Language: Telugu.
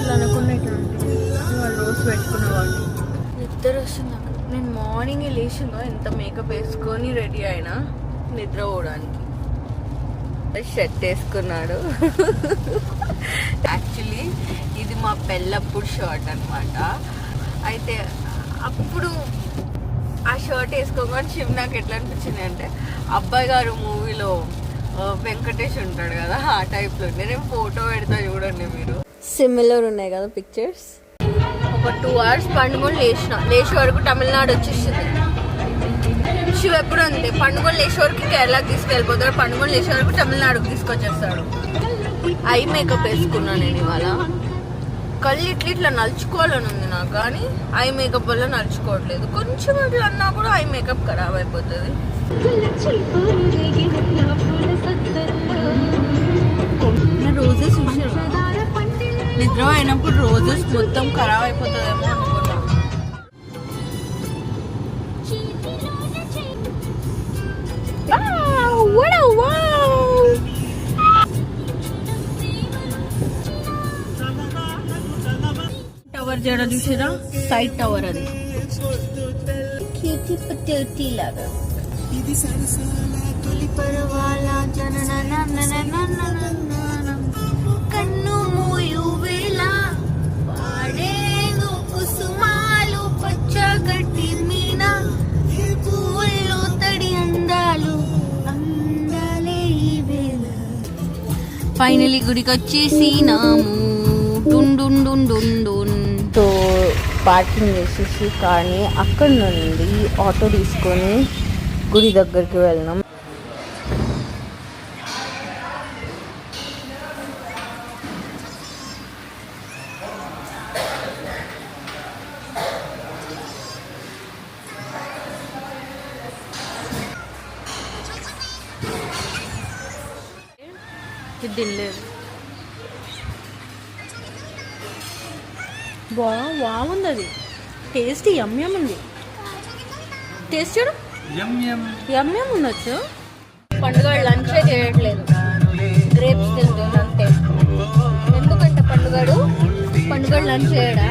ఇట్లా అనకుండా ఇట్లా వాళ్ళు రోజు పెట్టుకునేవాళ్ళు. నిద్ర వస్తుంది నాకు. నేను మార్నింగ్ లేచిందో ఎంత మేకప్ వేసుకొని రెడీ అయినా నిద్ర పోవడానికి. షర్ట్ వేసుకున్నాడు. యాక్చువల్లీ ఇది మా పెళ్ళప్పుడు షర్ట్ అనమాట. అయితే అప్పుడు ఆ షర్ట్ వేసుకోగానే శివ్ నాకు ఎట్లా అనిపించింది అంటే అబ్బాయి గారు మూవీలో వెంకటేష్ ఉంటాడు కదా ఆ టైప్లో. నేను ఫోటో పెడతా చూడండి మీరు. సిమిలర్ ఉన్నాయి కదా పిక్చర్స్. ఒక 2 hours పండుకొని లేచే వరకు తమిళనాడు వచ్చేసింది. శివ్ ఎప్పుడు అంతే, పండుకొని లేచే వరకు కేరళకి తీసుకెళ్ళిపోతాడు, పండుకొని లేచే వరకు తమిళనాడుకి తీసుకొచ్చేస్తాడు. ఐ మేకప్ వేసుకున్నాను నేను ఇవాళ. కళ్ళు ఇట్లా నలుచుకోవాలని ఉంది నాకు, కానీ ఐ మేకప్ వల్ల నలుచుకోవట్లేదు. కొంచెం ఇట్లా అన్నా కూడా ఐ మేకప్ ఖరాబ్ అయిపోతుంది. రోజెస్ చూసాను, నిద్ర అయినప్పుడు రోజెస్ మొత్తం ఖరాబ్ అయిపోతుందేమో అనుకున్నా. టవర్ జడ చూసారా, సైడ్ టవర్ అది లాగా. కన్ను మూయు వేళ పాడేను కుసుమాలు పచ్చగట్టి మీన పువ్వుల్లో తడి అందాలు అందాలే ఈ వేళ. ఫైనలీ గుడికి వచ్చేసినాము. సో పార్కింగ్ చేసేసి కానీ అక్కడ నుండి ఆటో తీసుకొని గుడి దగ్గరికి వెళ్ళినాం. తినలేదు. బాగుంది అది, టేస్ట్ యమ్ ఉంది. టేస్ట్ చూడు, యమ్ ఉండొచ్చు. పండుగ లంచే చేయట్లేదు, గ్రేప్స్ తింటుంది అంతే. ఎందుకంటే పండుగ లంచ్ చేయడా